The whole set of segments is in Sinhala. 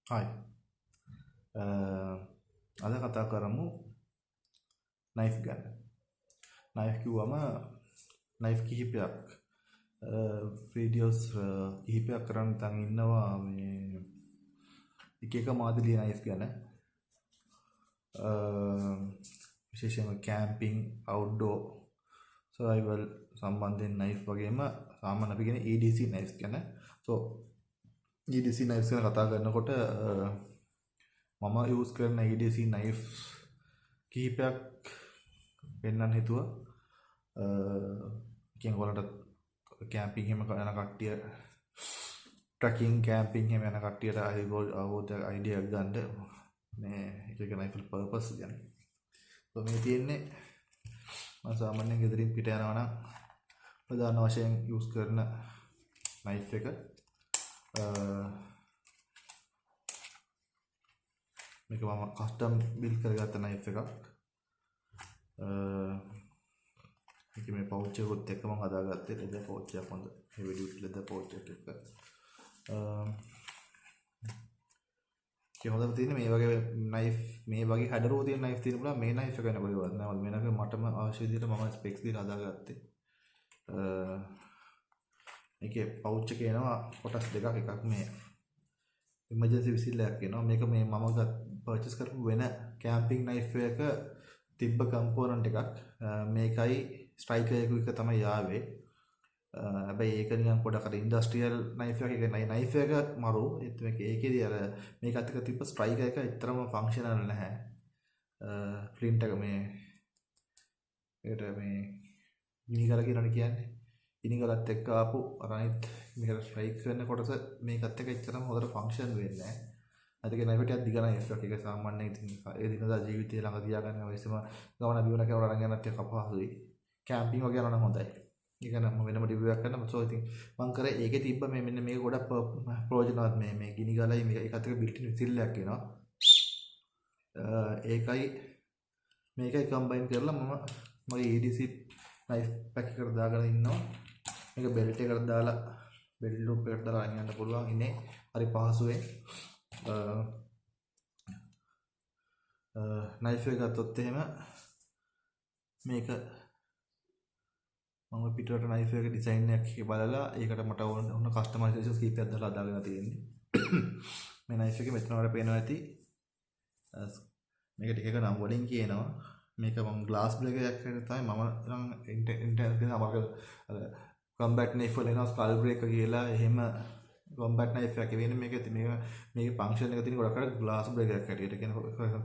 හයි අද කතා කරමු නයිෆ් ගැන. නයිෆ් කිව්වම නයිෆ් කිහිපයක් වීඩියෝස් කිහිපයක් කරන් තන් ඉන්නවා මේ එක එක මාදිලිය නයිෆ් ගැන. විශේෂයෙන්ම කැම්පින් අවුට්ඩෝර් සර්වයිවල් සම්බන්ධයෙන් නයිෆ් වගේම සාමාන්‍ය අපි කියන EDC නයිෆ් ගැන. සෝ EDC නයිෆ්ස් ගැන කතා කරනකොට මම යූස් කරන EDC නයිෆ් කිහිපයක් පෙන්වන්න හිතුවා. එකෙන් ඔයාලට කැම්පින් එහෙම කරන කට්ටිය ට්‍රැකින් කැම්පින් එහෙම යන කට්ටියට අවබෝධයක් අයිඩියා එකක් ගන්න මේ එක නයිෆ් පර්පස් ගැන. සෝ මේ තියෙන්නේ මම සාමාන්‍යයෙන් ගෙදරින් පිට යනවා නම් ප්‍රධාන වශයෙන් යූස් කරන නයිෆ් එක. මේක මම කස්ටම් බිල්ඩ් කරගත්ත නයිෆ් එකක්. මේක මේ පවුච් එකත් එක්ක මම හදාගත්තේ ලෙදර් පවුච් එකක්. හොඳ heavy duty ලෙදර් පවුච් එකක් එක්ක. හොඳම තියෙන්නේ මේ වගේ නයිෆ් මේ වගේ හැඩරුව තියෙන නයිෆ් තියෙන පුළුවන්. මේ නයිෆ් එක වෙන කොහෙවත් නෑ. මේනක මටම අවශ්‍ය විදිහට මම ස්පෙක්ස් දීලා හදාගත්තේ. මේකේ පවුච් එකේ එනවා කොටස් දෙකක්. එකක් මේ emergency whistle එකක් එනවා. මේක මේ මම purchase කරපු වෙන camping knife එක තිබ්බ component එකක්. මේකයි striker එක තමයි ආවේ. හැබැයි ඒක නිකන් පොඩක් අර ඉන්ඩස්ට්‍රියල් නයිෆ් එකක නයිෆ් එක මරු. ඒකේදී අර මේකත් එක්ක තිබ්බ ස්ට්‍රයිකර් එක ඇත්තටම ෆන්ක්ෂනල් නැහැ. ෆ්ලින්ට් එක මේ ඒකට මේ ගිනිගල කියලානේ කියන්නේ. ගිනිගලත් එක්ක ආපු අර අනිත් මේකට ස්ට්‍රයික් කරන කොටස මේකත් එක්ක ඇත්තටම හොඳට ෆන්ක්ෂන් වෙන්නේ නැහැ. අදක නයිෆ් එකක් දිග නයිෆ් එකක්. ඒක සාමාන්‍යයෙන් ඉතින් ඒ දිනදා ජීවිතේ ළඟ තියාගන්න අවශ්‍යම ගමන බිමන කරලා අරන් යනත් එක අපහසුයි. කැම්පින් වගේ යනවා නම් හොඳයි. ඒක නම් වෙනම රිවිව් එකක් කරන්න. සෝ ඉතින් මම කරේ ඒකේ තිබ්බ මේ මෙන්න මේක ගොඩක් ප්‍රයෝජනවත් මේ ගිනි ගලයි මේක එකත් එක්ක බිල්ට් ඉන් විසිල් එකක් එනවා. ඒකයි මේකයි කම්බයින් කරලා මම මගේ EDC නයිෆ් පැක් එකට දාගෙන ඉන්නවා. මේක බෙල්ට් එකට දාලා බෙල්ට් ලූප් එකට දාලා අරන් යන්න පුළුවන් ඉන්නේ. හරි පහසුවෙන් නයිෆ් එක ගත්තොත් එහෙම මේක මම පිටරට නයිෆ් එක ඩිසයින් එකක් බලලා ඒකට මට ඕන කස්ටමයිසේෂන්ස් කීපයක් දාලා හදාගෙන තියෙන්නේ. මේ නයිෆ් එකේ මෙතන වල පේනවා ඇති. මේක ටික එක නම් වලින් කියනවා. මේක මම ග්ලාස් බ්‍රේක් එකක් කරලා තමයි මම නම් ඉන්ටර්නට් එකේ අර කම්බැට් නයිෆ් වල එනවා ස්කල් බ්‍රේක් කියලා. එහෙම කම්බැට් නයිෆ් එකක් වෙන්නේ මේක මේකේ ෆන්ක්ෂන් එක තියෙන ගොඩක් අර ග්ලාස් බ්‍රේක් එකක් හැටියට කියන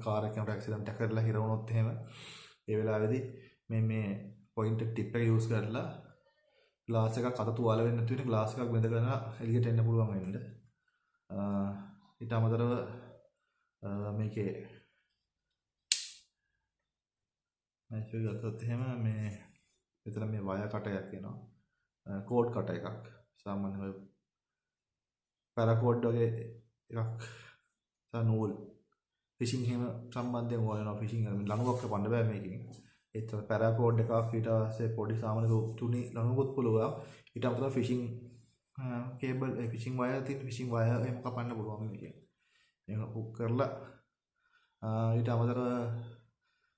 කාර් එකකට ඇක්සිඩන්ට් එකක් කරලා හිර වුණොත් එහෙම ඒ වෙලාවේදී මේ පොයින්ටර් ටිප් එක යූස් කරලා ග්ලාස් එකක් අත තුවාල වෙන්නේ නැති වෙන ග්ලාස් එකක් බෙදගෙන එළියට එන්න පුළුවන් වෙන්න. ඊට අමතරව මේකේ නයිෆ් එක ගත්තොත් එහෙම මේ විතර මේ වයර් කටයක් එනවා. කෝඩ් කට එකක්. සාමාන්‍යයෙන් පැරකෝඩ් වගේ එකක්. නූල් ෆිෂින් එහෙම සම්බන්ධයෙන් වයනවා ෆිෂින් ලණුවක් කපන්න බෑ මේකෙන්. ඒත් පැරකෝඩ් එකක් ඊට පස්සේ පොඩි සාමාන්‍ය තුනි ලණුවකුත් පුළුවන්. ඊට අමතරව ෆිෂින් කේබල් ෆිෂින් වයර් තියෙන ෆිෂින් වයර් එහෙම කපන්න පුළුවන් මේකෙන්. මේක හුක් කරලා ඊට අමතරව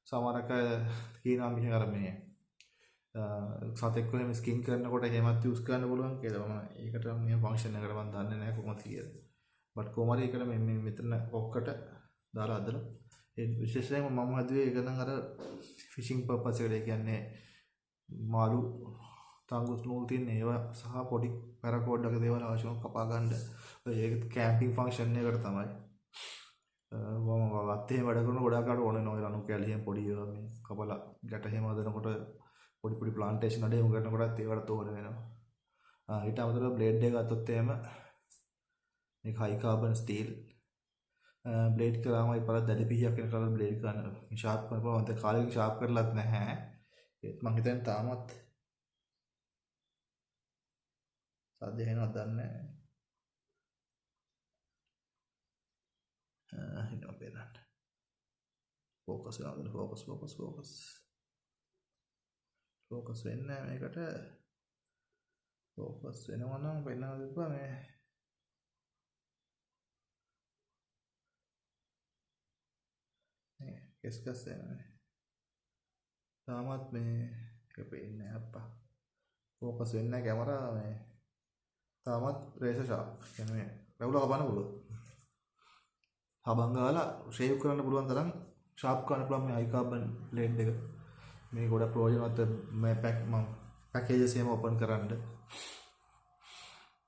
සමහරක කියනවා මෙහෙම අර මේ සතෙක්ව එහෙම ස්කින් කරනකොට එහෙමත් යූස් කරන්න පුළුවන් කියලා. මම ඒකට මේ ෆන්ක්ෂන් එකට මම දන්නේ නැහැ කොහොමද කියලා. බට් කොහොම හරි ඒකට මේ මෙතන ඔක්කට දාලා හදලා ඒ විශේෂයෙන්ම මම හදුවේ ඒක නම් අර ෆිෂින් පර්පස් එකට. ඒ කියන්නේ මාළු තංගුස් නූල් තියෙන ඒවා සහ පොඩි පැරකෝඩ් වගේ දේවල් අවශ්‍යම කපා ගන්න. ඒක කැම්පින් ෆන්ක්ෂන් එකකට තමයි. මම වත්තේ වැඩ කරන ගොඩාක් අර ඕන වෙනවා. ලණු කැලි එහෙම පොඩි ඒවා මේ කපලා ගැට එහෙම හදනකොට පොඩි පොඩි ප්ලාන්ටේෂන් වල එහෙම කරනකොටත් ඒවට තෝරන වෙනවා. ඊට අමතරව බ්ලේඩ් එක ගත්තොත් එහෙම මේක හයි කාබන් ස්ටීල් බ්ලේඩ් කරාම ඉපල දැඩි පිහියක් වෙන කරලා බ්ලේඩ් කරන ෂාප් කරනවා. මම කාලෙකින් ෂාප් කරලත් නැහැ. ඒත් මම හිතන්නේ තාමත් සාධ්‍ය වෙනවද දන්නේ නැහැ. හිතන්න බලන්න. ફોકસ වෙනවද? ફોકස් වෙන්නේ නැහැ මේකට. ફોકස් වෙනවා නම් වෙනවා මේ කෙස් ගස් යනවා. තාමත් මේ එක පේන්නේ නැහැ අප්පා. ෆෝකස් වෙන්නේ නැහැ කැමරා මේ. තාමත් රේසර් ෂාප්. කියන්නේ රවුල කපන්න පුළුවන්. හබන් ගාලා ෂේව් කරන්න පුළුවන් තරම් ෂාප් කරන්න පුළුවන් මේ හයි කාබන් බ්ලේඩ් එක. මේ ගොඩක් ප්‍රයෝජනවත් මේ පැකේජස් එහෙම ඕපන් කරන්න.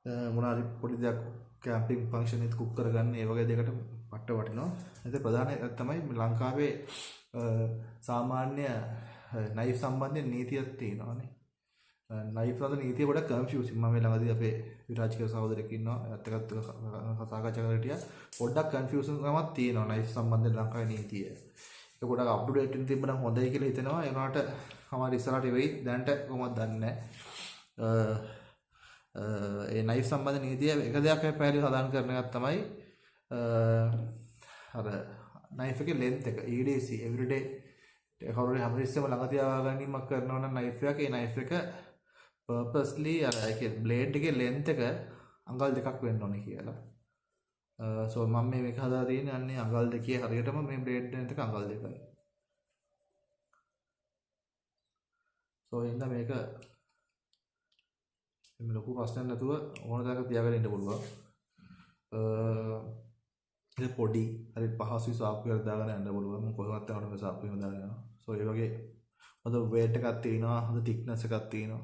මොනවාරි පොඩි දෙයක් කැම්පින් ෆන්ක්ෂන් එකත් කුක් කරගන්න ඒ වගේ දෙයකට පට්ට වටිනවා. ඒත් ප්‍රධාන තමයි ලංකාවේ සාමාන්‍ය නයිෆ් සම්බන්ධයෙන් නීතියක් තියෙනවානේ. නයිෆ් වල නීතිය ගොඩක් කන්ෆියුසින්. මම ළඟදී අපේ විරාජ් කියලා සහෝදරයෙක් ඉන්නවා. එයාත් එක්කත් කතා කරලා හිටියා. පොඩ්ඩක් කන්ෆියුසින් ගමක් තියෙනවා නයිෆ් සම්බන්ධයෙන් ලංකාවේ නීතිය. ඒක ගොඩක් අප් ටු ඩේට් වෙන්න තිබ්බනම් හොඳයි කියලා හිතෙනවා. ඒ වුණාට කමාරි ඉස්සරහට වෙයි. දැනට කොහොමද දන්නේ නැහැ. ඒ නයිෆ් සම්බන්ධ නීතිය එක දෙයක් පැහැදිලි සඳහන් කරන එකක් තමයි අර නයිෆ් එකේ ලෙන්ත් එක EDC everyday කවුරුහරි හැමතිස්සෙම ළඟ තියා ගැනීමක් කරනවා නම් නයිෆ් එකක් ඒ නයිෆ් එක purposely අර ඒකේ බ්ලේඩ් එකේ ලෙන්ත් එක අඟල් දෙකක් වෙන්න ඕනේ කියලා. so මම මේක හදලා තියෙන්නේ අන්නේ අඟල් දෙකේ හරියටම මේ බ්ලේඩ් ලෙන්ත් එක අඟල් දෙකයි. so ඉතින් මේක මේ ලොකු ප්‍රශ්නයක් නැතුව ඕන තරම් තියාගෙන ඉන්න පුළුවන්. ඒක පොඩි හරි පහසුයි සාප්පු කරලා දාගෙන යන්න පුළුවන්. මම කොහොමවත් යනකොට මේ සාප්පු එකම දාගෙන යනවා. සෝ ඒ වගේ හොඳ weight එකක් තියෙනවා, හොඳ thickness එකක් තියෙනවා.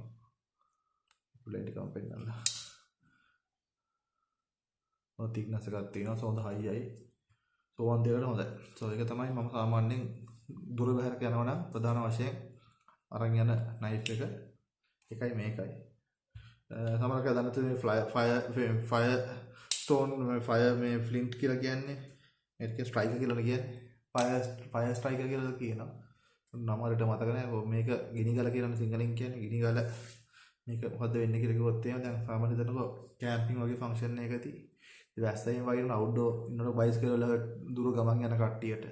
බ්ලේඩ් එකම පෙන්නන්න. හොඳ thickness එකක් තියෙනවා. සෝ හොඳ high-යි. සෝ වන් දෙකට හොඳයි. සෝ ඒක තමයි මම සාමාන්‍යයෙන් දුර බැහැරක යනවා නම් ප්‍රධාන වශයෙන් අරන් යන knife එක. එකයි මේකයි. සමහරක දන්නත් මේ ෆයර් ස්ටෝන් ෆයර් මේ ෆ්ලින්ට් කියලා කියන්නේ මේක ස්ට්‍රයිකර් කියලානේ කියන්නේ ෆයර් ස්ට්‍රයිකර් කියලා කියනවා නම වලට මතක නැහැ මේක ගිනි ගල කියලානේ සිංහලෙන් කියන්නේ ගිනි ගල මේක මොකද්ද වෙන්නේ කියලා කිව්වොත් එහෙම දැන් සාමාන්‍ය දන්නකො කැම්පින් වගේ ෆන්ක්ෂන් එකකදී වැස්සෙන් වගේ අවුට්ඩෝර් ඉන්නකොට බයිසිකල් වල දුර ගමන් යන කට්ටියට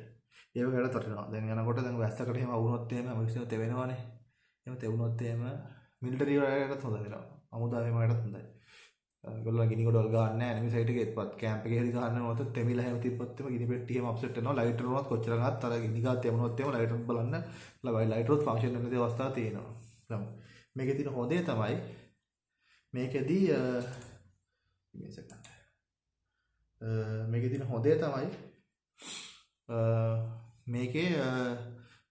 ඒ වගේට තටිනවා දැන් යනකොට දැන් වැස්සකට එහෙම වුණොත් එහෙම මිනිස්සු තෙවෙනවනේ එහෙම තෙවුනොත් එහෙම මිලිටරි වලට හොඳ වෙනවා අමුදාවේ මකටත් හොඳයි. ඒගොල්ලෝ ගිනි ගොඩවල් ගන්න නැහැ එනිමි සයිට් එකේත්පත් කැම්ප් එකේ හරි ගන්න ඕනොත් තෙමිලා හැම තිබ්බත් එම ගිනි පෙට්ටිය එහෙම අප්සෙට් වෙනවා ලයිටර් උනොත් කොච්චර ගන්නත් අර ගිනි ගාත් යමුනොත් එහෙම ලයිටර් බලන්න ලයිටර් උත් ෆන්ක්ෂන් වෙන දේ අවස්ථා තියෙනවා. මේකේ තියෙන හොඳේ තමයි මේකෙදී මේ සෙකන්ඩ් මේකේ තියෙන හොඳේ තමයි මේකේ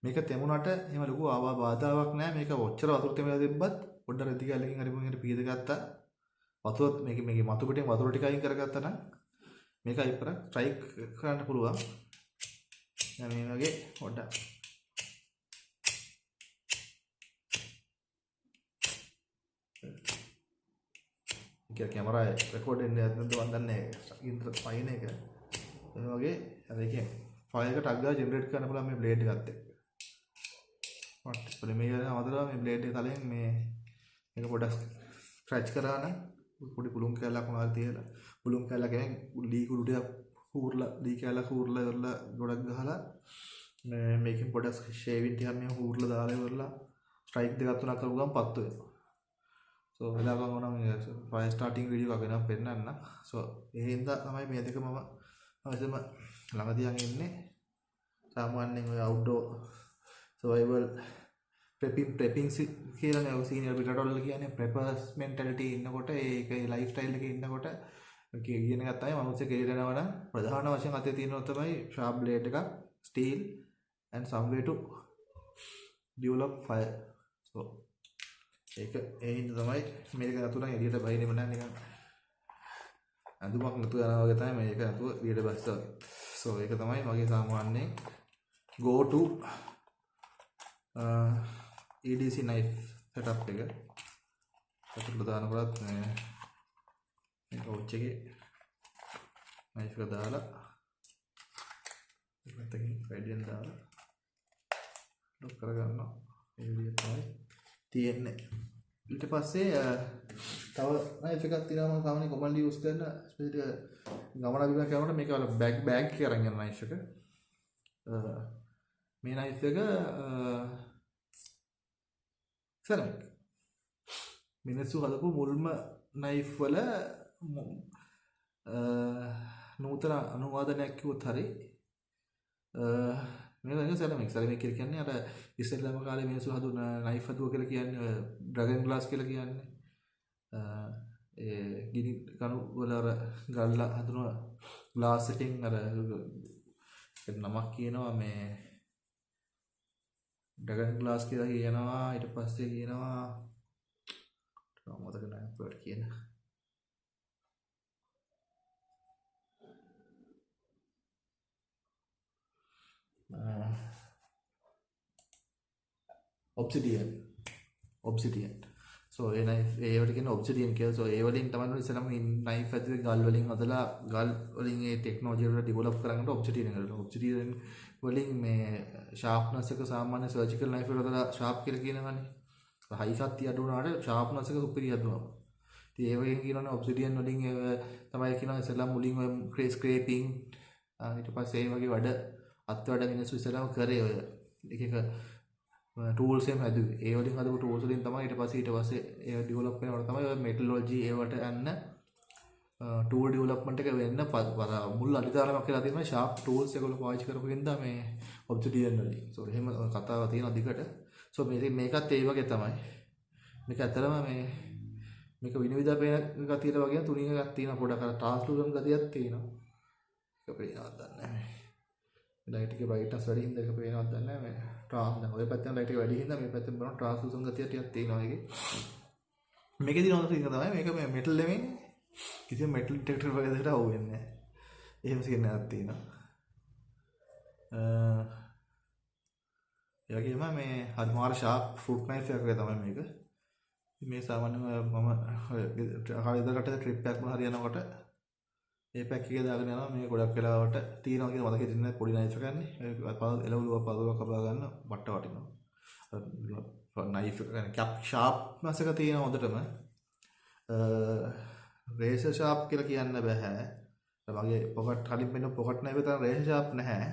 මේක තෙමුණට එහෙම ලොකු බාධාවක් නැහැ මේක ඔච්චර වතුර තෙමලා තිබ්බත් පොඩ්ඩක් රෙදි කැලකින් හරි මොකකින් පීද ගත්තා වතුර මේකේ මතු පිටින් වතුර ටික අයින් කරගත්තා නම් මේක අයිපර ස්ට්‍රයික් කරන්න පුළුවන්. දැන් මේ වගේ පොඩ්ඩක් ඒක කැමරා රෙකෝඩ් වෙන්නේ නැත්නම් මන් දන්නේ ඉන්ටර් පයින් එක. ඒ වගේ අර එකෙන් ෆයිල් එක ටග් ගාලා ජෙනරේට් කරන්න පුළුවන් මේ බ්ලේඩ් එකත් එක්ක. මට මේ අවදලා මේ බ්ලේඩ් එක තලෙන් මේ මේක පොඩ්ඩක් ස්ක්‍රැච් කරා නම් පොඩි පුළුන් කැලක් මොනවද තියලා පුළුන් කැලක් කියන්නේ ලී කුඩු ටික හූර්ලා ලී කැලක් හූර්ලා ඉවරලා ගොඩක් ගහලා මේකෙන් පොඩ්ඩක් ෂේවින් ටිකක් මේ හූර්ලා දාලා ඉවරලා ස්ට්‍රයික් දෙකක් තුනක් කරපු ගමන් පත්තු වෙනවා. සෝ වෙලාවක ඕනම් ෆයර් ස්ටාර්ටින් වීඩියෝ එකක් වෙනම් පෙන්නන්න. සෝ ඒ හින්දා තමයි මේ දෙක මම අවශ්‍යම ළඟ තියන් ඉන්නේ. සාමාන්‍යයෙන් ඔය අවුට්ඩෝර් සර්වයිවල් ප්‍රෙපින් කියලා ඔය සීනියර් පිටරටවල කියන්නේ ප්‍රෙපර්ස් මෙන්ටැලිටි ඉන්නකොට ඒකේ ලයිෆ් ස්ටයිල් එකේ ඉන්නකොට කියන එකක් තමයි මනුස්ස කෙරෙනවා නම් ප්‍රධාන වශයෙන් අතේ තියෙනවා තමයි ෂාප් බ්ලේඩ් එකක් steel and some way to develop fire. so ඒක ඒ හින්දා තමයි මේක නතුරන් එළියට බහින්නෙම නැහැ නිකන් අඳුමක් නතු යනවා වගේ තමයි මේක නතුව එළියට බස්සලා. so ඒක තමයි මගේ සාමාන්‍යයෙන් go to EDC knife setup එක. අතට දානකොටත් මේ කවුච් එකේ knife එක දාලා ඉතින් වැඩියෙන් දාලා ලොක් කරගන්නවා. ඒ විදිහට තමයි තියෙන්නේ. ඊට පස්සේ තව knife එකක් තියෙනවා මම සාමාන්‍යයෙන් කොමන්ලි යූස් කරන ස්පෙෂලි ගමන බිමන කරනකොට මේක වල බෑග් එක අරන් යන knife එක. මේ knife එක සරලයි. මිනිස්සු හදපු මුල්ම knife වල නූතන අනුවාදනයක් කිව්වොත් හරි මේක සෙරමික් කියලා කියන්නේ අර ඉස්සෙල්ලාම කාලේ මිනිස්සු හදුන නයිෆ් හදුවා කියලා කියන්නේ ඩ්‍රැගන් ග්ලාස් කියලා කියන්නේ. ඒ ගිනි කණු වල අර ගල්ලා හදුන ග්ලාස් එකෙන් අර නමක් කියනවා මේ ඩ්‍රැගන් ග්ලාස් කියලා කියනවා. ඊට පස්සේ කියනවා මතක නැහැ අපිට කියන ඔබ්සිඩියන් සෝ ඒ නයිෆ් ඒවට කියන ඔබ්සිඩියන් කියලා. සෝ ඒ වලින් තමයි ඉස්සෙල්ලාම නයිෆ් ඇතුලේ ගල් වලින් හදලා ගල් වලින් ඒ ටෙක්නොලොජි එක ඩෙවලොප් කරගන්නට ඔබ්සිඩියන් කරලා. ඔබ්සිඩියන් වලින් මේ ෂාර්ප්නස් එක සාමාන්‍ය සර්ජිකල් නයිෆ් වලට වඩා ෂාර්ප් කියලා කියනවනේ. හයි සත්‍ය අඩු වුණාට ෂාර්ප්නස් එක සුපිරි හදුවා. ඉතින් ඒ වගේ කියනවනේ ඔබ්සිඩියන් වලින් තමයි කියනවා ඉස්සෙල්ලාම මුලින් ඔය ස්ක්‍රේපින් ඊට පස්සේ ඒ වගේ වැඩ අත් වැඩ මිනිස්සු ඉස්සෙල්ලාම කරේ ඔය එක එක ටූල්ස් එහෙම හැදුවේ. ඒ වලින් හදපු ටූල්ස් වලින් තමයි ඊට පස්සේ ඒ ඩෙවලොප් වෙනකොට තමයි ඔය මෙටලොජි ඒවට යන්න ටූල් ඩෙවලොප්මන්ට් එක වෙන්න මුල් අනිදානමක් කියලා තියෙනවා ෂාර්ප් ටූල්ස් ඒගොල්ලෝ පාවිච්චි කරපු හින්දා මේ ඔබ්සිඩියන් වලින්. සෝ එහෙම කතාවක් තියෙනවා දිගට. සෝ මේකත් ඒ වගේ තමයි. මේක ඇත්තටම මේක විනිවිද පේන ගතියට වගේ තුනින් එකක් තියෙනවා. පොඩක් අර ට්‍රාන්ස්ලූසන්ට් ගතියක් තියෙනවා. ඒක පේනවද දන්නේ නැහැ. ලයිට් එකේ බ්‍රයිට්නස් වැඩි හින්දා ඒක පේනවද දන්නේ නැහැ. මේ දැන් ඔය පැත්තෙන් ලයිට් එක වැඩි හින්දා මේ පැත්තෙන් බලන ට්‍රාන්ස්ලූසන්ට් ගතිය ටිකක් තියෙනවා ඒකේ. මේකේදී නෝන තියෙන තමයි මේක මේ මෙටල් නෙමෙයි. කිසිම මෙටල් ඩිටෙක්ටර් වගේ දෙයකට අහු වෙන්නේ නැහැ. එහෙම සිගනලක් තියෙනවා. ඒ වගේම මේ හරිමාර ෂාර්ප් ෆෘට් නයිෆ් එකක් වගේ තමයි මේක. මේ සාමාන්‍යයෙන් මම හරියදකට ට්‍රිප් එකක් මොන හරි යනකොට ඒ පැක් එකේ දාගෙන යනවා. මේ ගොඩක් වෙලාවට තියෙනවා කියලා මතකෙ ඉන්නේ පොඩි නයිෆ් එකක් නේ. ඒක එළවලුව පදවක කපා ගන්න බට්ට වටිනවා. නයිෆ් එක කියන්නේ කැප් ෂාර්ප්නස් එක තියෙන හොඳටම රේසර් ෂාර්ප් කියලා කියන්න බෑ. මගේ පොකට් කලින් වෙන පොකට් නයිෆ් එක රේසර් ෂාර්ප් නැහැ.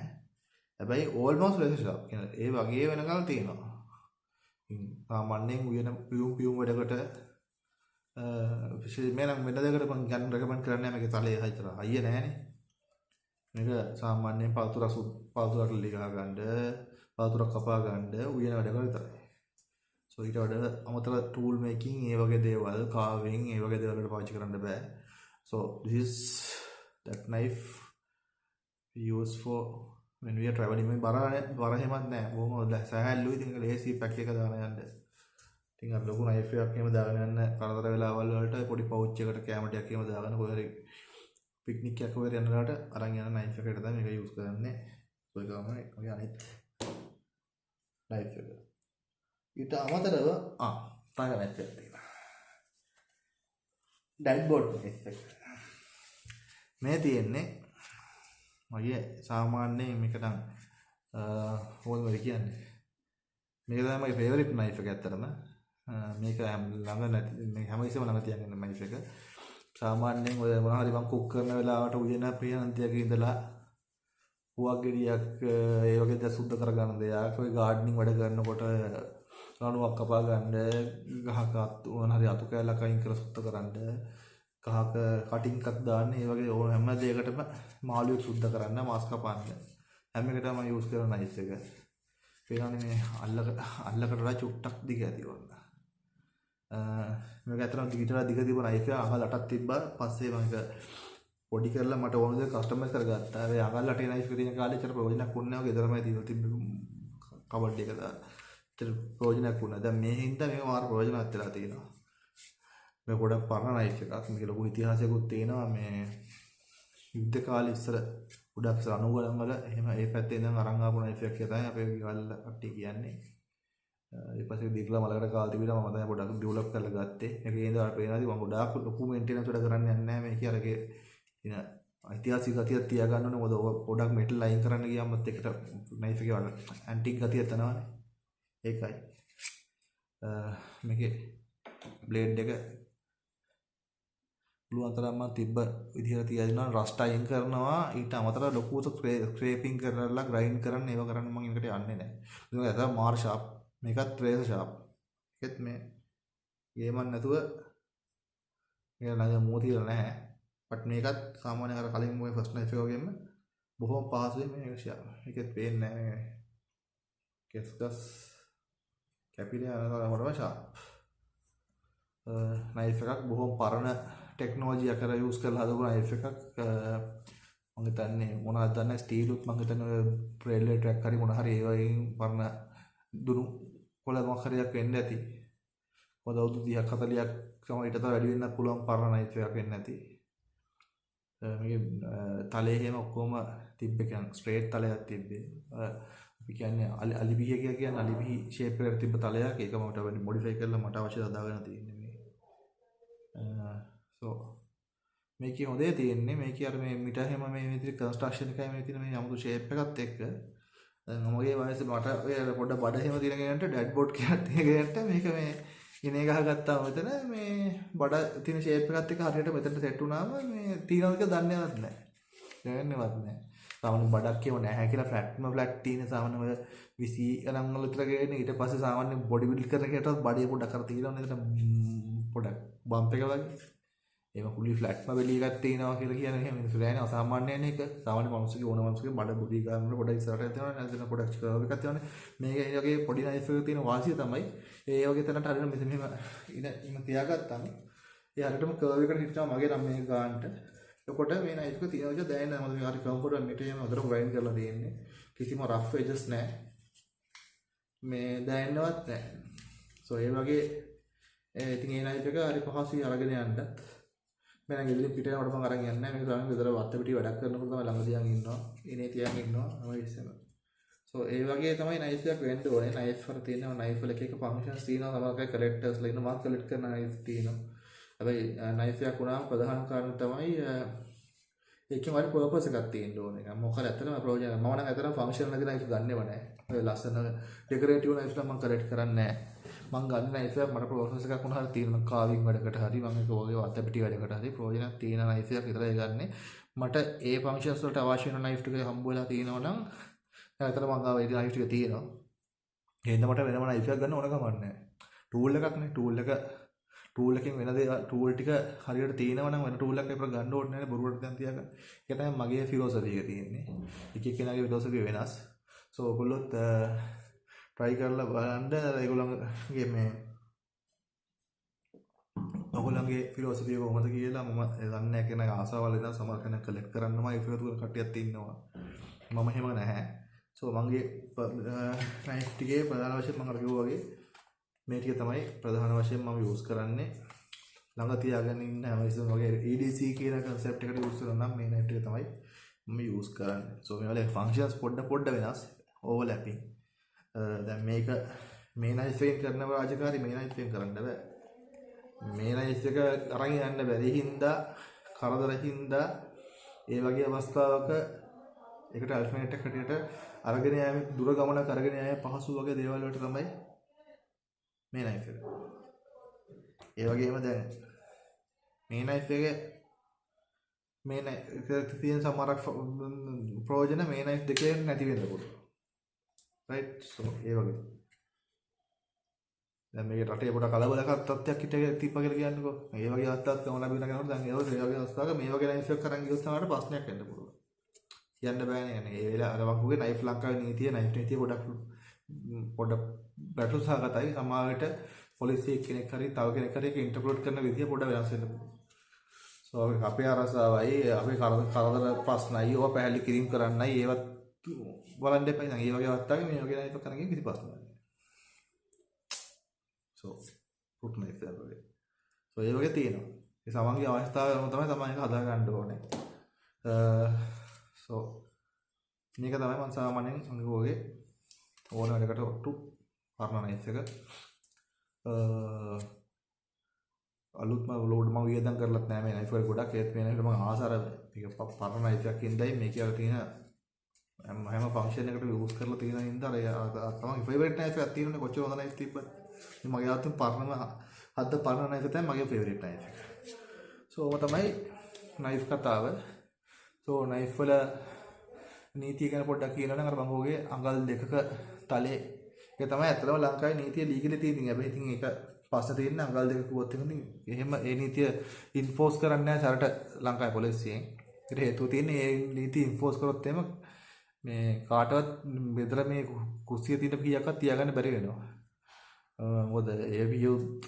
හැබැයි ඕල්මෝස්ට් රේසර් ෂාර්ප් කියන ඒ වගේ වෙනකල් තියෙනවා. සාමාන්‍යයෙන් උයන පියුම් වැඩකට විශේෂයෙන්ම නම් වෙන දෙයකට මම ගන්න රෙකමන්ඩ් කරන්නේ මේකේ තලයේ හයිතර අයිය නැහැනේ. මේක සාමාන්‍යයෙන් පළතුරක් ලී ගහ ගන්න, පළතුරක් කපා ගන්න උයන වැඩකට විතරයි. සෝ ඊට වඩා අමතර ටූල් මේකින් ඒ වගේ දේවල් කාවින් ඒ වගේ දේවල් වලට පාවිච්චි කරන්න බෑ. So this is that knife we use for when we are traveling. මේ බර එහෙමත් නෑ. බොහොම සහැල්ලුයි. ඉතින් ඒක ලේසි පැක් එක දාන යන්න. ඉතින් අර ලොකු නයිෆ් එකක් එහෙම දාගෙන යන්න කරදර වෙලාවල් වලට පොඩි පවුච් එකකට කැම ටිකක් එහෙම දාගෙන කොහේ හරි පික්නික් එකක් වගේ යනකොට අරන් යන නයිෆ් එකකට තමයි මේක යූස් කරන්නේ. ඔය ගමන ඔය අනිත් නයිෆ් එක. ඊට අමතරව තව නයිෆ් එකක් තියෙනවා. ඩැඩ් බෝඩ් නයිෆ් එක. මේ තියෙන්නේ මගේ සාමාන්‍යයෙන් මේක නම් මොකද කියන්නේ මේක තමයි මගේ ෆේවරිට් නයිෆ් එක ඇත්තටම. මේක ළඟ නැති මේ හැම ඉස්සෙම ළඟ තියගෙන නයිෆ් එක. සාමාන්‍යයෙන් ඔය මොනවා හරි මම කුක් කරන වෙලාවට උයන ප්‍රියනන්තියක ඉඳලා හුවක් ගෙඩියක් ඒ වගේ දේ සුද්ධ කරගන්න දෙයක්. ඔය ගාඩ්නින් වැඩ කරනකොට ලණුවක් කපා ගන්න, ගහක මොන හරි අතු කැලක් අයින් කරලා සුද්ධ කරන්න, ගහක කටින් එකක් දාන්න, ඒ වගේ ඕන හැම දෙයකටම මාළුවෙක් සුද්ධ කරන්න, මාස් කපන්න හැම එකටම මම යූස් කරන නයිෆ් එක. පේනවනේ මේ අල්ලකට වඩා චුට්ටක් දිග ඇති වුණා. මේක ඇත්තටම දිගට දිග තිබුණ නයිෆ් එක අඟල් 8ක් තිබ්බා. පස්සේ මම ඒක පොඩි කරලා මට ඕන දේ කස්ටමයිස් කරගත්තා. ඒ අඟල් 8 නයිෆ් එක තියෙන කාලේ චර ප්‍රයෝජනක් වුණේ නැහැ. ගෙදරමයි තිබ්බ කබඩ් එක දාලා. චර ප්‍රයෝජනක් වුණා. දැන් මේ හින්දා මේක මාර ප්‍රයෝජනවත් වෙලා තියෙනවා. මේ ගොඩක් පරණ නයිෆ් එකක්. මේක ලොකු ඉතිහාසයකුත් තියෙනවා. මේ යුද්ධ කාලේ ඉස්සර ගොඩක් රණුගලන් වල එහෙම ඒ පැත්තේ ඉඳන් අරන් ආපු නයිෆ් එකක් කියලා තමයි අපේ ගාල්ල කට්ටිය කියන්නේ. ඊට පස්සේ දීර්ඝ මලකට කාල් තිබිලා මම තමයි පොඩක් ඩෙවලොප් කරලා ගත්තේ. මේකේ ඉඳලා පේනවාදී මම ගොඩාක් ලොකු මේන්ටෙනන්ස් වැඩ කරන්න යන්නේ නැහැ මේකේ අරගේ ඉන ඓතිහාසික ගතියක් තියාගන්න ඕනේ. මොකද ගොඩක් මෙටල් ලයින් කරන්න ගියාමත් එකට නයිෆ් එකේ වල ඇන්ටික් ගතිය තනවනේ. ඒකයි. මේකේ බ්ලේඩ් එක පුළුවන් තරම් මම තිබ්බ විදිහට තියනවා. රස්ට් අයින් කරනවා. ඊට අමතරව ලොකු ස්ක්‍රේපින් කරලා ග්‍රයින්ඩ් කරන්න ඒව කරන්න මම ඒකට යන්නේ නැහැ. ඒක ඇත්තට මාර් ෂාප්. මේකත් රේසර් ෂාප්. ඒකත් මේ ගේමක් නැතුව මේක ළඟ මෝ තියලා නැහැ. බට් මේකත් සාමාන්‍යයෙන් අර කලින් මොකේ ෆස්ට් නයිෆ් එක වගේම බොහොම පහසුවෙන් මේක ෂාප්. ඒකත් පේන්නේ නැහැ. කෙස්ගස් කැපිලා යනකොටම ෂාප්. නයිෆ් එකක් බොහොම පරණ ටෙක්නෝලොජි අකර යූස් කරලා හදපු නයිෆ් එකක්. මම හිතන්නේ මොනවද දන්නේ ස්ටීලුත් මම හිතන්නේ රේල්වේ ට්‍රැක් හරි මොන හරි ඒ වගේ පරණ දුනු කොළ මොකක් හරියක් වෙන්න ඇති. මොකද අවුරුදු 30ක් 40ක් තමයි ඊට තව වැඩි වෙන්නත් පුළුවන් පරණ නයිෆ් එකක් වෙන්න ඇති. මේකේ තලයේ එහෙම ඔක්කොම තිබ්බේ කියන්නේ ස්ට්‍රේට් තලයක් තිබ්බේ. අපි කියන්නේ අලිබිහ කියලා කියන්නේ අලිබිහ ෂේප් එකකට තිබ්බ තලයක්. ඒක මට මොඩිෆයි කරලා මට අවශ්‍ය හදාගෙන තියෙන්නේ මේ. so මේකේ හොඳේ තියෙන්නේ මේකේ අර මේ මිට හැම මේ විදිහට කන්ස්ට්‍රක්ෂන් එකයි මේ තියෙන මේ 아무තු ෂේප් එකත් එක්ක මමගේ වයසේ මට ඔය පොඩ්ඩක් බඩ හැම තියෙන කෙනාට ඩැඩ් බෝඩ් කියලාත් තියෙනට මේක මේ ඉනේ ගහගත්තාම මෙතන මේ බඩ තියෙන ෂේප් එකත් එක්ක හරියට මෙතනට සෙට් වුණාම මේ තියෙනවද කියලා දන්නේවත් නැහැ. දැනෙන්නේවත් නැහැ. සාමාන්‍ය බඩක් කියව නැහැ කියලා ෆ්ලැට් තියෙන සාමාන්‍ය ඔය 20 ගණන් වල විතර ගේන ඊට පස්සේ සාමාන්‍ය බොඩි බිල්ඩ් කරන කෙනාට බඩේ පොඩක් අර තියෙනවනේ එතන පොඩක් බම්ප් එක වගේ. ඒක ෆුලි ෆ්ලැට්ම වෙලි එකක් තියෙනවා කියලා කියන්නේ එහෙම මිනිස්සු නෑනේ අසාමාන්‍යයෙන් ඒක සාමාන්‍ය මිනිස්සුගේ ඕන මිනිස්සුගේ බඩ බුදි ගන්න පොඩ ඉස්සරහට තියෙනවා නැත්නම් පොඩක් කර්ව් එකක් තියෙනවානේ මේක ඒ වගේ පොඩි නයිෆ් එකක තියෙන වාසිය තමයි ඒ වගේ තැනට හරියට මෙහෙම ඉන්න තියාගත්තාම ඒ හරියටම කර්ව් එකට හිටනවා මගේ නම් මේක ගන්නට එතකොට මේ නයිෆ් එක තියෙනවා කියලා දැනෙන්නේ නැහැ මොකද මේ හරි කම්ෆර්ටබල් මිට එහෙම හොඳට ග්‍රයින්ඩ් කරලා තියෙන්නේ කිසිම රෆ් එජස් නැහැ මේ දැනෙන්නවත් නැහැ සෝ ඒ වගේ ඉතින් ඒ නයිෆ් එක හරි පහසුයි අරගෙන යන්න මම ගෙදරින් පිට යනකොට මම අරන් යන්නේ නැහැ මේක තමයි ගෙදර වත්ත පිටි වැඩක් කරනකොට තමයි ළඟ තියන් ඉන්නවා ඉනේ තියන් ඉන්නවා මම ඉස්සෙම සෝ ඒ වගේ තමයි නයිෆ් එකක් වෙන්න ඕනේ නයිෆ් වල තියෙනවා නයිෆ් වල එක එක ෆන්ක්ෂන්ස් තියෙනවා සමහරවිට කලෙක්ටර්ස්ලා ඉන්නවා මම කලෙක්ට් කරන නයිෆ් තියෙනවා හැබැයි නයිෆ් එකක් වුණාම ප්‍රධාන කාරණා තමයි ඒකේ වල පර්පස් එකක් තියෙන්න ඕනේ ඒක මොකද ඇත්තටම ප්‍රයෝජන මම නම් ඇත්තටම ෆන්ක්ෂන් නැති නයිෆ් ගන්නෙව නැහැ ඔය ලස්සන ඩෙකොරේටිව් නයිෆ් නම් මම කලෙක්ට් කරන්නේ නැහැ මම ගන්න නයිෆ් එකක් මට ප්‍රොසෙස් එකක් වුණා හරි තියෙනවා කාවින් වැඩකට හරි මම ඒක වගේ වත්ත පිටි වැඩකට හරි ප්‍රයෝජනක් තියෙන නයිෆ් එකක් විතරයි ගන්නෙ මට ඒ ෆන්ක්ෂන්ස් වලට අවශ්‍ය වෙන නයිෆ් ටික හම්බ වෙලා තියෙනවා නම් ඇත්තට මම ගාව ඒ නයිෆ් ටික තියෙනවා එහෙනම් මට වෙනම නයිෆ් එකක් ගන්න ඕන කමක් නැහැ ටූල් එකක් නේ ටූල් එකෙන් වෙන දේ ටූල් ටික හරියට තියෙනවා නම් වෙන ටූල් එකක් අපිට ගන්න ඕනේ නැහැ බොරුවට දැන් තියාගන්න ඒක තමයි මගේ ෆිලොසොෆි එක තියෙන්නේ එක එක්කෙනාගේ ෆිලොසොෆි වෙනස් සෝ ඔයගොල්ලොත් try කරලා බලන්න ඒගොල්ලන්ගේ මේ ඔයගොල්ලන්ගේ ෆිලොසොෆි එක කොහොමද කියලා මම දන්නේ නැහැ කියන ආසාවල් ඉඳන් සමහර කෙනෙක් කලෙක්ට් කරන්නම ඒ ෆිලොසොෆි කට්ටියක් ඉන්නවා මම එහෙම නැහැ සෝ මගේ නයිෆ් ටිකේ ප්‍රධාන වශයෙන් මම අර කිව්වා වගේ මේ ටික තමයි ප්‍රධාන වශයෙන් මම යූස් කරන්නේ ළඟ තියාගෙන ඉන්න හැම විටම වගේ EDC කියන concept එකට යූස් කරනවා නම් මේ නයිෆ් ටික තමයි මම යූස් කරන්නේ සෝ මේ වල functions පොඩ වෙනස් overlapping දැන් මේක මේ නයිෆ් එකෙන් කරන රාජකාරී මේ නයිෆ් එකෙන් කරන්න බෑ මේ නයිෆ් එක අරන් යන්න බැරි හින්දා කරදර හින්දා ඒ වගේ අවස්ථාවක ඒකට අල්ටර්නේට් එකකට අරගෙන යෑම දුර ගමනක් අරගෙන යෑම පහසු වගේ දේවල් වලට තමයි මේ නයිෆ් එක. ඒ වගේම දැන් මේ නයිෆ් එකේ මේ නයිෆ් තියෙන සමහරක් ප්‍රයෝජන මේ නයිෆ් දෙකේ නැති වෙන්න පුළුවන්. right so ඒ වගේ දැන් මේ රටේ පොඩ කලබලකම් තත්ත්වයක් තිබ්බා කියලා කියන්නකෝ මේ වගේ අවස්ථාවක් තමයි ලැබෙන කෙනෙකුට දැන් ඒ වගේ අවස්ථාවක මේ වගේ නයිෆ් එකක් අරන් ගියොත් තමයි ප්‍රශ්නයක් වෙන්න පුළුවන් කියන්න බෑනේ නේ ඒ වෙලාව අර වගේ නයිෆ් ලංකාවේ නීතිය පොඩ බැටළු සහගතයි සමාජයට පොලිසිය කෙනෙක් හරි තව කෙනෙක් හරි ඒක ඉන්ටර්ප්‍රිට් කරන විදිය පොඩ වෙනස් වෙන්න පුළුවන් so අපේ අරසාවයි අපේ කරදර ප්‍රශ්නයි ඒවා පැහැදිලි කිරීම කරන්නයි ඒවත් බලන්න එපා නේද? ඒ වගේ අවස්ථාවක මේ වගේ නයිෆ් එකක් අරගෙන කිසි ප්‍රශ්නයක් නැහැ. so put knife එක වගේ. so ඒ වගේ තියෙනවා. ඒ සමන්ගේ අවස්ථාව තමයි ඒක හදා ගන්න ඕනේ. so මේක තමයි මම සාමාන්‍යයෙන් අංගෝගේ ඕන වැඩකට ඔට්ටු පරණ නයිෆ් එක. අලුත්ම ලෝඩ් මම වියදම් කරලත් නැහැ මේ නයිෆ් එක ගොඩක් ඒත් මේ නයිෆ් එක මම ආසාර මේක පරණ නයිෆ් එකක් ඉඳයි මේකේ අර තියෙන හැම ෆන්ක්ෂන් එකකට යූස් කරලා තියෙන හින්දා අර තමයි ෆේවරිට් නයිෆ් එකක් තියෙනනේ කොච්චර හොඳ නයිෆ් තිබ්බත් මගේ අතින් පරණ නයිෆ් එක තමයි මගේ ෆේවරිට් නයිෆ් එක. so ඔය තමයි නයිෆ් කතාව. so නයිෆ් වල නීතිය ගැන පොඩ්ඩක් කියනවා නම් අර මම ඔයගේ අඟල් දෙකක තලේ ඒක තමයි ඇත්තටම ලංකාවේ නීතිය ලීගලි තියෙන්නේ. හැබැයි ඉතින් ඒක පස්සේ තියෙන අඟල් දෙකක කුවත් ඉතින් එහෙම ඒ නීතිය ඉන්ෆෝස් කරන්නේ නැහැ සරට ලංකාවේ පොලිසියෙන්. ඒකට හේතුව තියෙන්නේ ඒ නීතිය ඉන්ෆෝස් කරොත් එහෙම මේ කාටවත් බෙදලා මේ කුස්සිය තියෙන පිහියක්වත් තියාගන්න බැරි වෙනවා. මොකද ඒ පිහියුත්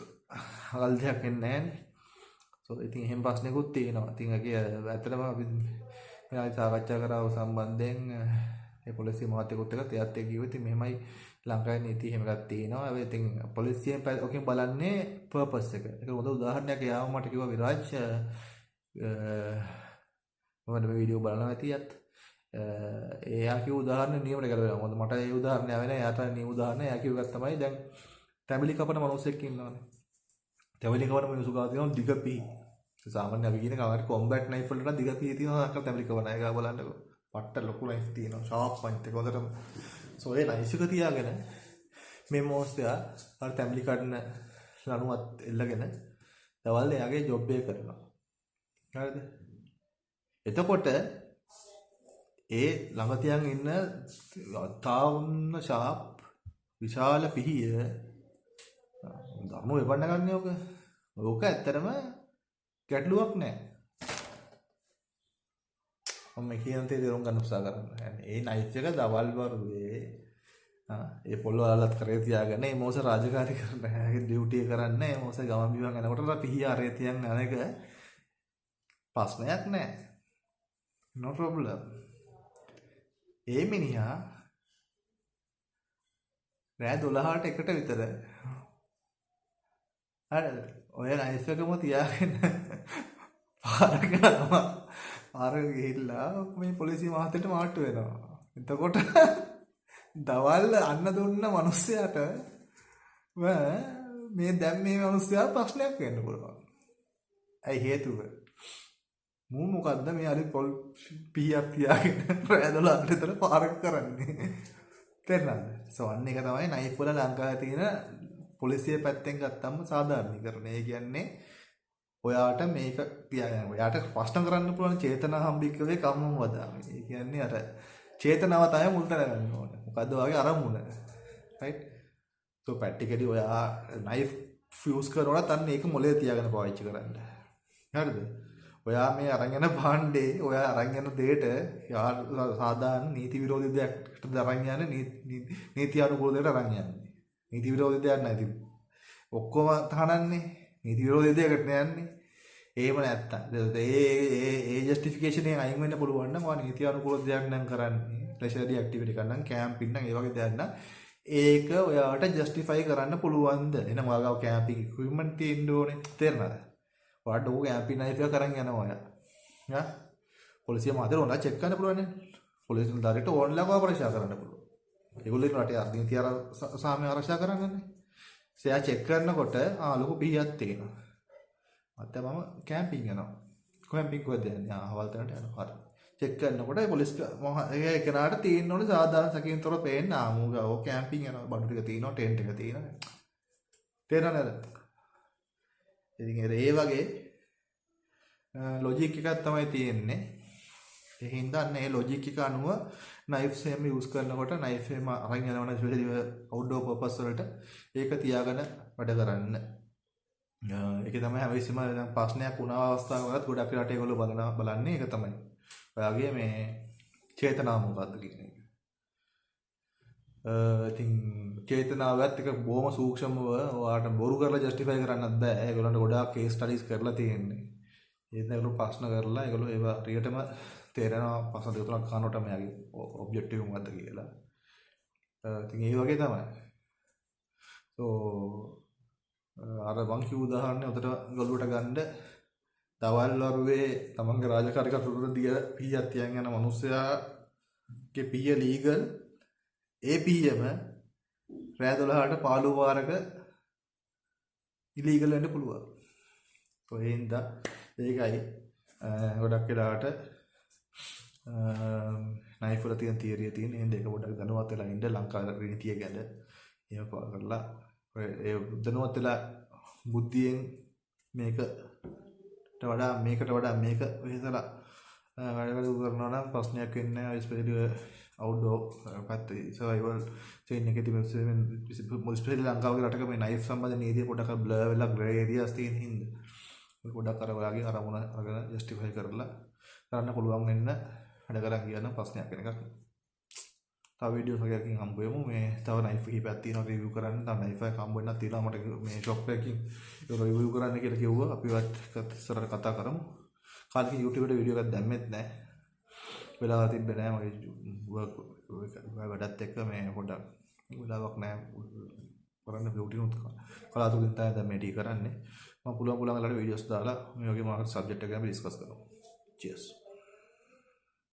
අකල් දෙයක් වෙන්නේ නැහැනේ. සෝ ඉතින් එහෙම ප්‍රශ්නකුත් තියෙනවා. ඉතින් ඇත්තටම අපි මේ සාකච්ඡා කරා සම්බන්ධයෙන් ඒ පොලිසිය මහත්තයෙකුත් එක්ක එයාත් එක්ක කිව්වා ඉතින් මෙහෙමයි ලංකාවේ නීති එහෙම එකක් තියෙනවා. හැබැයි ඉතින් පොලිසියෙන් ඔකෙන් බලන්නේ පර්පස් එක. ඒක හොඳ උදාහරණයක් යාම මට කිව්වා විරාජ් මම මේ වීඩියෝ බලනවා ඇතියත් එයා කිව්ව උදාහරණ නියමට කරලා මොකද මට ඒ උදාහරණය ආවේ නැහැ. එයාට නියම උදාහරණය එයා කිව්ව එකක් තමයි දැන් තැඹිලි කපන මිනිස්සෙක් ඉන්නවානේ. තැඹිලි කපන මිනිස්සු ගාව තියෙනවා දිග පිහි. සාමාන්‍ය අපි කියන කාමරේ කොම්බැට් නයිෆ් වලට දිග පිහි තියෙනවා අක්කල් තැඹිලි කපන අය ගාව බලන්නකෝ. පට්ට ලොකු නයිෆ් තියෙනවා. ෂාප් පොයින්ට් එක හොඳටම. සෝ ඒ නයිෆ් එක තියාගෙන මේ මොස්තයා අර තැඹිලි කඩන ලණුවත් එල්ලගෙන දවල් එයාගේ ජොබ් එක කරනවා. හරිද? එතකොට ඒ ළඟ තියන් ඉන්න තාවුන්න ෂාප් විශාල පිහිය ධර්ම වෙපන්න ගන්න ඕක. ඕක ඇත්තටම ගැටලුවක් නෑ. මම කියන දේ තේරුම් ගන්න උත්සාහ කරනවා. ඒ නයිෆ් එක දවල් වරුවේ ඒ පොළොව අල්ලත් කරේ තියාගෙන මේ මොස රාජකාරී කරන හැගේ ඩියුටි කරන්නේ මේ මොස ගමන් බිමන් යනකොට පිහිය අරේ තියන් අනේක ප්‍රශ්නයක් නෑ. no problem. ඒ මිනිහා රෑ 12ට එකට විතර හරිද ඔය නයිස් එකම තියාගෙන පාරක යනවා. පාරක ගිහිල්ලා මේ පොලිසිය මහත්තයට මාට්ටු වෙනවා. එතකොට දවල් අන්න දුන්න මිනිස්සයාට මේ දැන් මේ මිනිස්සයා ප්‍රශ්නයක් වෙන්න පුළුවන්. ඇයි හේතුව? මූ මොකද්ද මේ අලි පොල් පිහියක් තියාගෙන රෑ 12ට විතර පාරක කරන්නේ? තේරුණාද? සෝවන් එක තමයි නයිෆ් වල ලංකාවේ තියෙන පොලිසිය පැත්තෙන් ගත්තම සාධාරණීකරණය. ඒ කියන්නේ ඔයාට මේක තියාගන්න. ඔයාට ප්‍රශ්න කරන්න පුළුවන් චේතනා හම්බිකවේ කම්මම වදාමි. ඒ කියන්නේ අර චේතනාව තමයි මුල් තැන ගන්න ඕනේ. මොකද්ද ඔයාගේ අරමුණ? රයිට්? සෝ ප්‍රැක්ටිකලි ඔයා නයිෆ් ෆියුස් කරනකොට අන්න ඒක මොලේ තියාගෙන පාවිච්චි කරන්න. හරිද? ඔයා මේ අරන් යන භාණ්ඩේ ඔයා අරන් යන දෙයට සාධාරණ නීති විරෝධී දෙයකට අරන් යන්නේ නීති අනුකූල දෙයකට අරන් යන්නේ. නීති විරෝධී දෙයක් නැහැ ඉතින්. ඔක්කොම තහනන්නේ නීති විරෝධී දෙයකට යන්නේ. එහෙම නැත්තම් ඒ ජස්ටිෆිකේෂන් එකෙන් අයින් වෙන්න පුළුවන් නම් ඔයා නීති අනුකූල දෙයක් නම් කරන්නේ. ලෙෂරි ඇක්ටිවිටි එකක් නම් කැම්පින් නම් ඒ වගේ දෙයක් නම් ඒක ඔයාට ජස්ටිෆයි කරන්න පුළුවන්ද? එහෙනම් ඔයාගාව කැම්පින් ඉක්විප්මන්ට් තියෙන්න ඕනේ. තේරෙනවද? ඔයාට ඕක කැම්පින් නයිෆ් එක කරන් යනවා ඔයා. යා පොලිසිය මාතර ඔයාලා චෙක් කරන්න පුළුවන් නේ. පොලිසිය නිලධාරියට ඕන්ලයින් ආරක්ෂා කරන්න පුළුවන්. ඒගොල්ලෝ රටේ අර්ධනීති සාමය ආරක්ෂා කරන්නනේ. එයා චෙක් කරනකොට ලොකු පිහියක් තියෙනවා. මත්ත මම කැම්පින් යනවා. කැම්පින් කොහෙද යන්නේ? හවල් තැනට යනවා. හරි. චෙක් කරනකොට පොලිස් ඒ කෙනාට තියෙන්න ඕනේ සාධාරණ සැකීම්තොර පේන්න ආමුගාව කැම්පින් යනවා. බඩු ටික තියෙනවා, ටෙන්ට් එක තියෙනවා. තේරෙනවද? ඉතින් ඒ වගේ ලොජික් එකක් තමයි තියෙන්නේ. ඒ හින්දා අන්න ඒ ලොජික් එක අනුව නයිෆ්ස් එහෙම යූස් කරනකොට නයිෆ් එහෙම අරන් යනවනේ ස්පෙෂලි අවුට්ඩෝර් පර්පස් වලට ඒක තියාගෙන වැඩ කරන්න. ඒක තමයි හැමවිස්සෙම දැන් ප්‍රශ්නයක් වුණා අවස්ථාවකත් ගොඩක් රට ඒගොල්ලෝ බලන්නේ ඒක තමයි. ඔයාගේ මේ චේතනාව මොකද්ද කියන එක. ඉතින් චේතනාවත් එක බොහොම සූක්ෂමව ඔයාලට බොරු කරලා ජස්ටිෆයි කරන්නත් බෑ. ඒගොල්ලන්ට ගොඩාක් කේස් ස්ටඩීස් කරලා තියෙන්නේ. ඒත් ඒගොල්ලෝ ප්‍රශ්න කරලා ඒගොල්ලෝ ඒවා රියටම තේරෙනවා ප්‍රශ්න දෙක තුනක් අහනකොට මෙයාගේ ඔබ්ජෙක්ටිව් මොකද්ද කියලා. ඉතින් ඒ වගේ තමයි. සෝ අර මං කිව්ව උදාහරණය උදට ගොළුවට ගන්න දවල් වරුවේ තමන්ගේ රාජකාරී කටයුතු දිග පීයක් තියන් යන මිනිස්සයාගේ පීය ලීගල් ඒ පීයම රෑ 12ට පාළුව වාරක ඉලීගල් වෙන්න පුළුවන්. ඒ හින්දා ඒකයි ගොඩක් වෙලාවට නයිෆ් වල තියෙන තියරිය තියෙන හින්දා ඒක පොඩ්ඩක් දැනුවත් වෙලා ඉන්න ලංකාවේ නීතිය ගැන එහෙම කරලා ඒ දැනුවත් වෙලා බුද්ධියෙන් මේකට වඩා මේක වෙහසලා වැඩ කරනවා නම් ප්‍රශ්නයක් වෙන්නේ නැහැ. ස්පෙෂලි අවුට්ඩෝර් පැත්තේ සර්වයිවල් චේන් එකේ තිබෙන ස්පෙෂලි ලංකාවේ රටක මේ නයිෆ් සම්බන්ධ නීතිය පොඩ්ඩක් බ්ලර් වෙලා ග්‍රේ ඒරියාස් තියෙන හින්දා පොඩ්ඩක් අර ඔයාගේ අරමුණ අරගෙන ජස්ටිෆයි කරලා කරන්න පුළුවන් වෙන්න වැඩ කරන් කියන ප්‍රශ්නයක් වෙන එකක්. තව වීඩියෝස් වගේකින් හම්බ වෙමු. මේ තව නයිෆ් කිහිපයක් තියෙනවා රිවිව් කරන්න. තව නයිෆ් එකක් හම්බ වෙන්නත් තියෙනවා. මට මේ ෂොප් එකකින් ඒක රිවිව් කරන්න කියලා කිව්වා. අපි වත් ඉස්සරහට කතා කරමු. කාලෙකින් YouTube එකට වීඩියෝ එකක් දැම්මෙත් නැහැ. වෙලාව තිබ්බේ නැහැ මගේ වැඩත් එක්ක මේ පොඩ්ඩක් වෙලාවක් නැහැ කරන්න බියුටිනුත් කලාතුරකින් තමයි දැන් මේ ටී කරන්නේ. මම පුළුවන් ළඟට වීඩියෝස් දාලා මේ වගේ මොනවාකට සබ්ජෙක්ට් එක ගැන ඩිස්කස් කරනවා. cheers